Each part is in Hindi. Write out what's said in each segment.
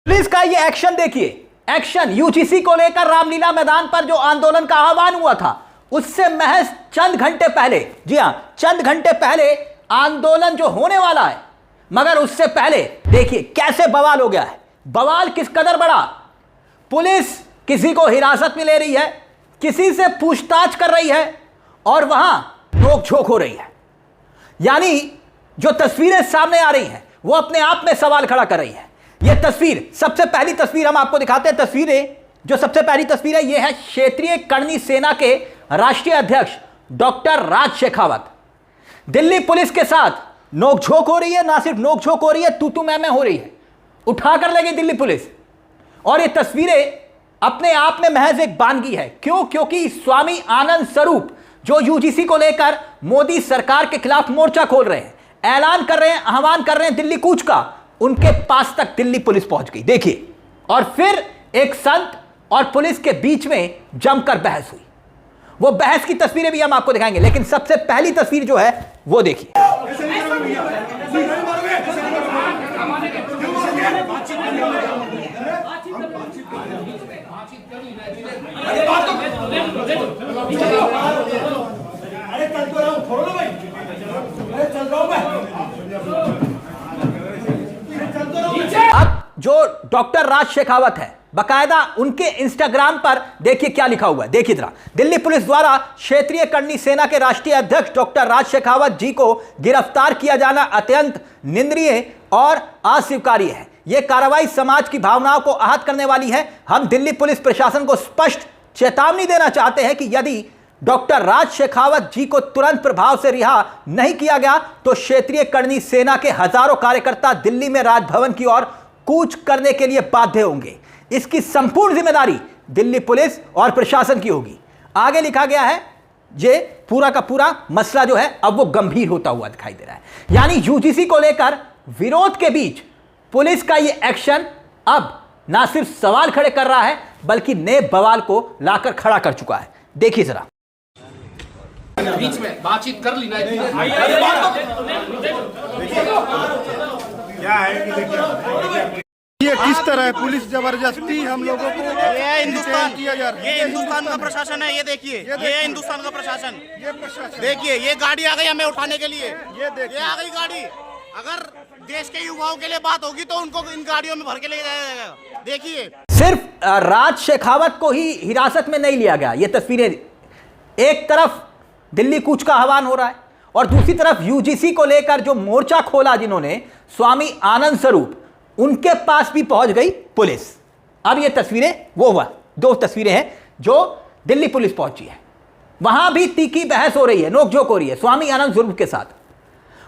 पुलिस का ये एक्शन देखिए, एक्शन यूजीसी को लेकर रामलीला मैदान पर जो आंदोलन का आह्वान हुआ था उससे महज चंद घंटे पहले, जी हां चंद घंटे पहले आंदोलन जो होने वाला है, मगर उससे पहले देखिए कैसे बवाल हो गया है। बवाल किस कदर बड़ा, पुलिस किसी को हिरासत में ले रही है, किसी से पूछताछ कर रही है और वहां नोकझोंक हो रही है। यानी जो तस्वीरें सामने आ रही हैं वो अपने आप में सवाल खड़ा कर रही है। यह तस्वीर, सबसे पहली तस्वीर हम आपको दिखाते हैं। तस्वीरें, जो सबसे पहली तस्वीर है यह है क्षेत्रीय करनी सेना के राष्ट्रीय अध्यक्ष डॉक्टर राज शेखावत। दिल्ली पुलिस के साथ नोकझोंक हो रही है, ना सिर्फ नोकझोंक हो रही है, तू मैं हो रही है, उठाकर ले गई दिल्ली पुलिस। और ये तस्वीरें अपने आप में महज एक बानगी है। क्यों? क्योंकि स्वामी आनंद स्वरूप जो यूजीसी को लेकर मोदी सरकार के खिलाफ मोर्चा खोल रहे हैं, ऐलान कर रहे हैं, आह्वान कर रहे हैं दिल्ली कूच का, उनके पास तक दिल्ली पुलिस पहुंच गई। देखिए, और फिर एक संत और पुलिस के बीच में जमकर बहस हुई। वो बहस की तस्वीरें भी हम आपको दिखाएंगे, लेकिन सबसे पहली तस्वीर जो है वो देखिए। अब जो डॉक्टर राज शेखावत है, बकायदा उनके इंस्टाग्राम पर देखिए क्या लिखा हुआ है, देखिए जरा। दिल्ली पुलिस द्वारा क्षेत्रीय करनी सेना के राष्ट्रीय अध्यक्ष डॉक्टर राज शेखावत जी को गिरफ्तार किया जाना अत्यंत निंदनीय और अस्वीकार्य है। यह कार्रवाई समाज की भावनाओं को आहत करने वाली है। हम दिल्ली पुलिस प्रशासन को स्पष्ट चेतावनी देना चाहते हैं कि यदि डॉक्टर राज शेखावत जी को तुरंत प्रभाव से रिहा नहीं किया गया तो क्षेत्रीय करनी सेना के हजारों कार्यकर्ता दिल्ली में राजभवन की ओर कूच करने के लिए बाध्य होंगे। इसकी संपूर्ण जिम्मेदारी दिल्ली पुलिस और प्रशासन की होगी। आगे लिखा गया है, ये पूरा का पूरा मसला जो है अब वो गंभीर होता हुआ दिखाई दे रहा है। यानी यूजीसी को लेकर विरोध के बीच पुलिस का ये एक्शन अब ना सिर्फ सवाल खड़े कर रहा है बल्कि नए बवाल को लाकर खड़ा कर चुका है। देखिए जरा। बीच में बातचीत कर ली ना, क्या है कि देखिए ये किस तरह है, पुलिस जबरदस्ती हम लोगों को ये हिंदुस्तान किया जा रहा है। ये हिंदुस्तान का प्रशासन है, ये देखिए, ये हिंदुस्तान का प्रशासन, ये प्रशासन देखिए ये गाड़ी आ गई हमें उठाने के लिए, ये देखिए, ये आ गई गाड़ी। अगर देश के युवाओं के लिए बात होगी तो उनको इन गाड़ियों में भर के ले जाया जाएगा। देखिए, सिर्फ राज शेखावत को ही हिरासत में नहीं लिया गया। ये तस्वीरें, एक तरफ दिल्ली कूच का आह्वान हो रहा है और दूसरी तरफ यूजीसी को लेकर जो मोर्चा खोला जिन्होंने, स्वामी आनंद स्वरूप, उनके पास भी पहुंच गई पुलिस। अब ये तस्वीरें, वो दो तस्वीरें हैं जो दिल्ली पुलिस पहुंची है, वहां भी तीखी बहस हो रही है, नोकझोंक हो रही है स्वामी आनंद स्वरूप के साथ।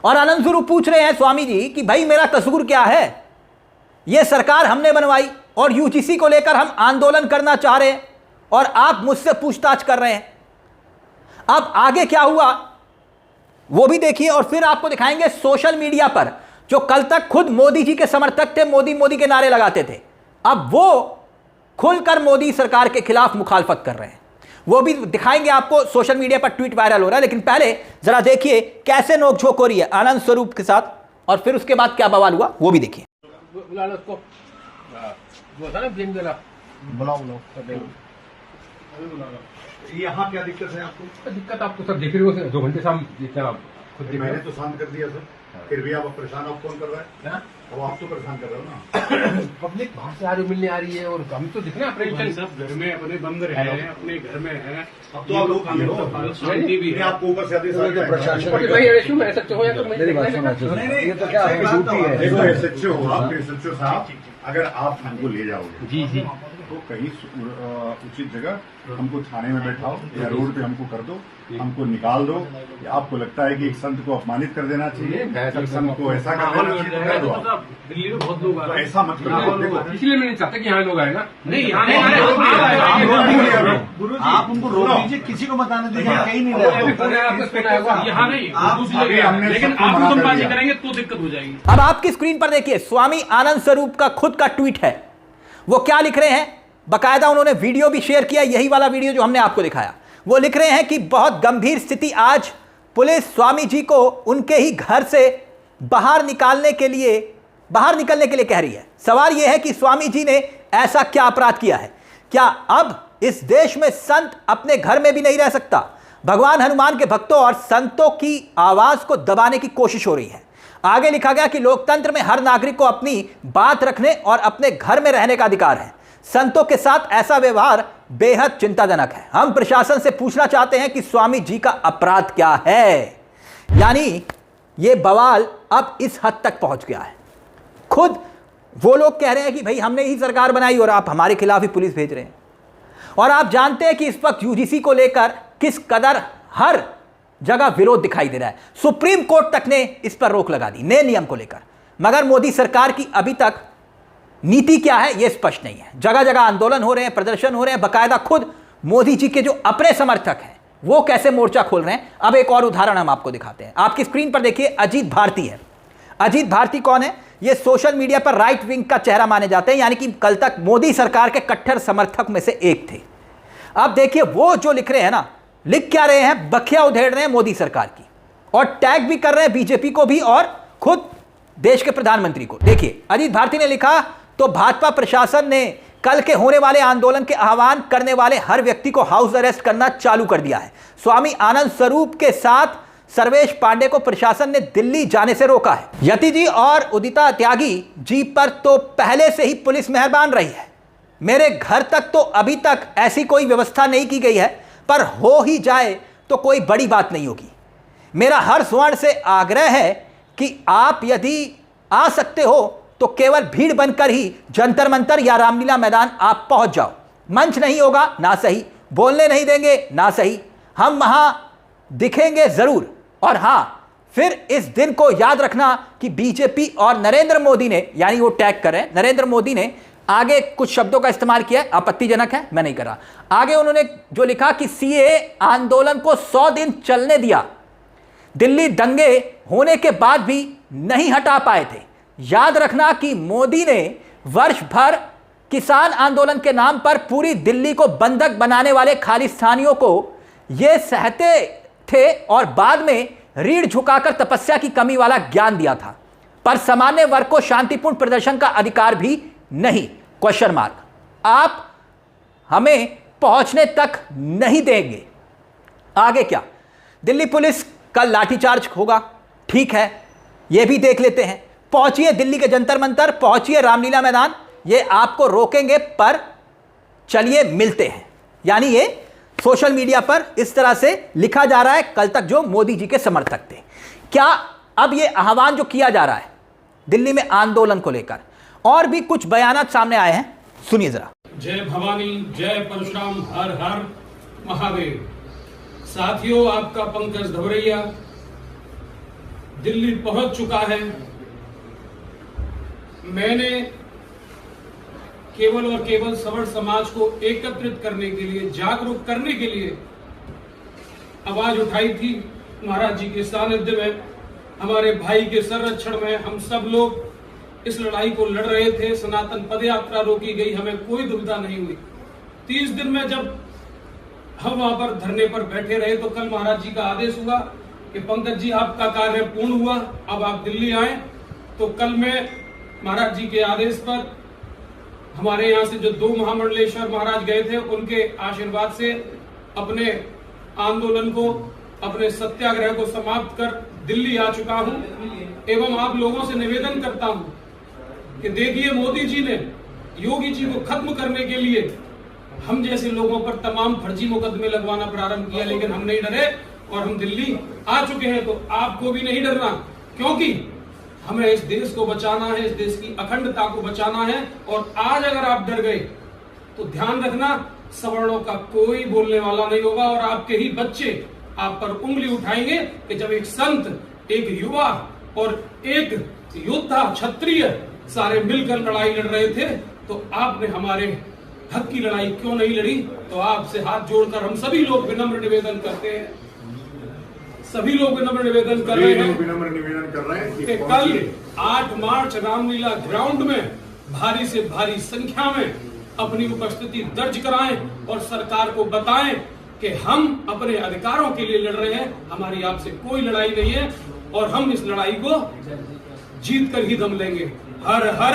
और आनंद स्वरूप पूछ रहे हैं स्वामी जी कि भाई मेरा कसूर क्या है, यह सरकार हमने बनवाई और यूजीसी को लेकर हम आंदोलन करना चाह रहे हैं और आप मुझसे पूछताछ कर रहे हैं। अब आगे क्या हुआ वो भी देखिए और फिर आपको दिखाएंगे सोशल मीडिया पर जो कल तक खुद मोदी जी के समर्थक थे, मोदी मोदी के नारे लगाते थे, अब वो खुलकर मोदी सरकार के खिलाफ मुखालफत कर रहे हैं। वो भी दिखाएंगे आपको। सोशल मीडिया पर ट्वीट वायरल हो रहा है, लेकिन पहले जरा देखिए कैसे नोकझोंक हो रही है आनंद स्वरूप के साथ और फिर उसके बाद क्या बवाल हुआ वो भी देखिए। यहाँ क्या दिक्कत है आपको? दिक्कत आपको सब देख रहे हो, 2 घंटे से हम खुद देख रहे मैंने तो शांत कर दिया सर, फिर भी आप परेशान, आप कौन कर रहे हैं? अब आप तो परेशान कर रहे हो ना। पब्लिक बाहर से आ रही मिलने आ रही है और हम तो दिख रहे हैं अपने सब घर में अपने बंद रहे हैं, अपने घर में है। अब तो आप लोग शांति भी है। आपको ऊपर से आदेश आ गया। ऐसा हो या तो ये तो क्या है, ड्यूटी है। देखो एसएचओ हो आप, एसएचओ साहब, अगर आप हमको ले जाओगे जी जी तो कहीं उचित जगह हमको थाने में बैठाओ या रोड पे हमको कर दो, हमको निकाल दो। या आपको लगता है कि एक संत को अपमानित कर देना चाहिए, एक संत को ऐसा कर देना चाहिए तो कर दो। दिल्ली में बहुत लोग आ रहे हैं, ऐसा मत करो। देखो इसलिए मैं नहीं चाहता कि यहाँ लोग आए ना। नहीं यहाँ नहीं आ रहे, आप उनको रोक दीजिए, किसी को बताने दीजिए, कहीं नहीं रहे। यहाँ नहीं, दूसरी जगह है। लेकिन आप हुक्मबाजी करेंगे तो दिक्कत हो जाएगी। अब आपकी स्क्रीन पर देखिए स्वामी आनंद स्वरूप का खुद का ट्वीट है। वो क्या लिख रहे हैं, बकायदा उन्होंने वीडियो भी शेयर किया, यही वाला वीडियो जो हमने आपको दिखाया। वो लिख रहे हैं कि बहुत गंभीर स्थिति, आज पुलिस स्वामी जी को उनके ही घर से बाहर निकलने के लिए कह रही है। सवाल यह है कि स्वामी जी ने ऐसा क्या अपराध किया है? क्या अब इस देश में संत अपने घर में भी नहीं रह सकता? भगवान हनुमान के भक्तों और संतों की आवाज को दबाने की कोशिश हो रही है। आगे लिखा गया कि लोकतंत्र में हर नागरिक को अपनी बात रखने और अपने घर में रहने का अधिकार है। संतों के साथ ऐसा व्यवहार बेहद चिंताजनक है। हम प्रशासन से पूछना चाहते हैं कि स्वामी जी का अपराध क्या है। यानी यह बवाल अब इस हद तक पहुंच गया है। खुद वो लोग कह रहे हैं कि भाई हमने ही सरकार बनाई और आप हमारे खिलाफ ही पुलिस भेज रहे हैं। और आप जानते हैं कि इस वक्त यूजीसी को लेकर किस कदर हर जगह विरोध दिखाई दे रहा है। सुप्रीम कोर्ट तक ने इस पर रोक लगा दी नए नियम को लेकर, मगर मोदी सरकार की अभी तक नीति क्या है यह स्पष्ट नहीं है। जगह जगह आंदोलन हो रहे हैं, प्रदर्शन हो रहे हैं, बकायदा खुद मोदी जी के जो अपने समर्थक हैं वो कैसे मोर्चा खोल रहे हैं। अब एक और उदाहरण हम आपको दिखाते हैं। आपकी स्क्रीन पर देखिए, अजीत भारती है। अजीत भारती कौन है? ये सोशल मीडिया पर राइट विंग का चेहरा माने जाते हैं, यानी कि कल तक मोदी सरकार के कट्टर समर्थक में से एक थे। अब देखिए वो जो लिख रहे हैं ना, लिख क्या रहे हैं? बखिया उधेड़ रहे हैं मोदी सरकार की और टैग भी कर रहे हैं बीजेपी को भी और खुद देश के प्रधानमंत्री को। देखिए अजीत भारती ने लिखा, तो भाजपा प्रशासन ने कल के होने वाले आंदोलन के आह्वान करने वाले हर व्यक्ति को हाउस अरेस्ट करना चालू कर दिया है। स्वामी आनंद स्वरूप के साथ सर्वेश पांडे को प्रशासन ने दिल्ली जाने से रोका है। यति जी और उदिता त्यागी जी पर तो पहले से ही पुलिस मेहरबान रही है। मेरे घर तक तो अभी तक ऐसी कोई व्यवस्था नहीं की गई है, पर हो ही जाए तो कोई बड़ी बात नहीं होगी। मेरा हर स्वर्ण से आग्रह है कि आप यदि आ सकते हो तो केवल भीड़ बनकर ही जंतर मंतर या रामलीला मैदान आप पहुंच जाओ। मंच नहीं होगा ना सही, बोलने नहीं देंगे ना सही, हम वहां दिखेंगे जरूर। और हां, फिर इस दिन को याद रखना कि बीजेपी और नरेंद्र मोदी ने, यानी वो टैग कर रहे हैं, नरेंद्र मोदी ने आगे कुछ शब्दों का इस्तेमाल किया है, आपत्तिजनक है, मैं नहीं कर रहा। आगे उन्होंने जो लिखा कि सीए आंदोलन को 100 दिन चलने दिया, दिल्ली दंगे होने के बाद भी नहीं हटा पाए थे। याद रखना कि मोदी ने वर्ष भर किसान आंदोलन के नाम पर पूरी दिल्ली को बंधक बनाने वाले खालिस्तानियों को यह सहते थे और बाद में रीढ़ झुकाकर तपस्या की कमी वाला ज्ञान दिया था, पर सामान्य वर्ग को शांतिपूर्ण प्रदर्शन का अधिकार भी नहीं। Question mark. आप हमें पहुंचने तक नहीं देंगे। आगे क्या? दिल्ली पुलिस कल लाठीचार्ज होगा, ठीक है, यह भी देख लेते हैं। पहुंचिए दिल्ली के जंतर मंतर, पहुंचिए रामलीला मैदान, ये आपको रोकेंगे, पर चलिए मिलते हैं। यानी ये सोशल मीडिया पर इस तरह से लिखा जा रहा है कल तक जो मोदी जी के समर्थक थे। क्या अब ये आह्वान जो किया जा रहा है दिल्ली में आंदोलन को लेकर, और भी कुछ बयानात सामने आए हैं, सुनिए जरा। जय भवानी, जय परशुराम, हर हर महादेव। साथियों, आपका पंकज धवरैया दिल्ली पहुंच चुका है। मैंने केवल और केवल सवर्ण समाज को एकत्रित करने के लिए, जागरूक करने के लिए आवाज उठाई थी। महाराज जी के सानिध्य में, हमारे भाई के संरक्षण में हम सब लोग इस लड़ाई को लड़ रहे थे। सनातन पदयात्रा रोकी गई, हमें कोई दुविधा नहीं हुई। 30 दिन में जब हम वहां पर धरने पर बैठे रहे तो कल महाराज जी का आदेश हुआ कि पंकज जी आपका कार्य पूर्ण हुआ, अब आप दिल्ली आए। तो कल मैं महाराज जी के आदेश पर हमारे यहाँ से जो 2 महामंडलेश्वर महाराज गए थे, उनके आशीर्वाद से अपने आंदोलन को, अपने सत्याग्रह को समाप्त कर दिल्ली आ चुका हूं। एवं आप लोगों से निवेदन करता हूं कि देखिए, मोदी जी ने योगी जी को खत्म करने के लिए हम जैसे लोगों पर तमाम फर्जी मुकदमे लगवाना प्रारंभ किया, लेकिन हम नहीं डरे और हम दिल्ली आ चुके हैं। तो आपको भी नहीं डरना, क्योंकि हमें इस देश को बचाना है, इस देश की अखंडता को बचाना है। और आज अगर आप डर गए तो ध्यान रखना, सवर्णों का कोई बोलने वाला नहीं होगा और आपके ही बच्चे आप पर उंगली उठाएंगे कि जब एक संत, एक युवा और एक योद्धा क्षत्रिय सारे मिलकर लड़ाई लड़ रहे थे, तो आपने हमारे हक की लड़ाई क्यों नहीं लड़ी। तो आपसे हाथ जोड़कर हम सभी लोग विनम्र निवेदन करते हैं, सभी लोग विनम्र निवेदन कर रहे हैं कि कल 8 मार्च रामलीला ग्राउंड में भारी से भारी संख्या में अपनी उपस्थिति दर्ज कराएं और सरकार को बताएं कि हम अपने अधिकारों के लिए लड़ रहे हैं, हमारी आपसे कोई लड़ाई नहीं है और हम इस लड़ाई को जीत कर ही दम लेंगे। हर हर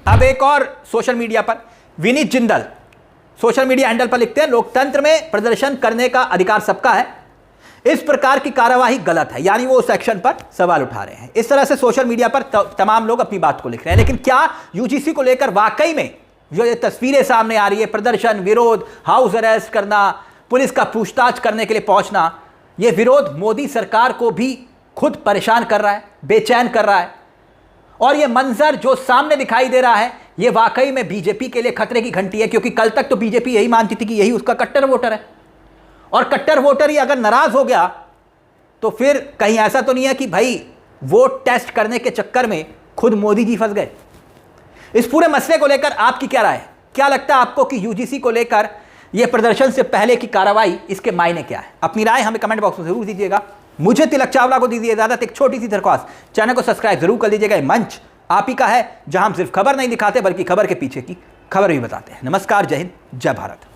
अब एक और सोशल मीडिया पर Vineet Jindal social media handle पर लिखते हैं, लोकतंत्र में प्रदर्शन करने का अधिकार सबका है, इस प्रकार की कार्यवाही गलत है। यानी वो उस एक्शन पर सवाल उठा रहे हैं। इस तरह से सोशल मीडिया पर तमाम लोग अपनी बात को लिख रहे हैं। लेकिन क्या यूजीसी को लेकर वाकई में जो ये तस्वीरें सामने आ रही है, प्रदर्शन, विरोध, हाउस अरेस्ट करना, पुलिस का पूछताछ करने के लिए पहुंचना, यह विरोध मोदी सरकार को भी खुद परेशान कर रहा है, बेचैन कर रहा है। और यह मंजर जो सामने दिखाई दे रहा है, यह वाकई में बीजेपी के लिए खतरे की घंटी है, क्योंकि कल तक तो बीजेपी यही मानती थी कि यही उसका कट्टर वोटर है। और कट्टर वोटर ही अगर नाराज हो गया तो फिर कहीं ऐसा तो नहीं है कि भाई वोट टेस्ट करने के चक्कर में खुद मोदी जी फंस गए। इस पूरे मसले को लेकर आपकी क्या राय है? क्या लगता है आपको कि यूजीसी को लेकर यह प्रदर्शन से पहले की कार्रवाई, इसके मायने क्या है? अपनी राय हमें कमेंट बॉक्स में जरूर दीजिएगा। मुझे तिलक चावला को दीजिए इजाजत। एक छोटी सी दरख्वास्त, चैनल को सब्सक्राइब जरूर कर लीजिएगा। मंच आप ही का है जहां हम सिर्फ खबर नहीं दिखाते बल्कि खबर के पीछे की खबर भी बताते हैं। नमस्कार, जय हिंद, जय भारत।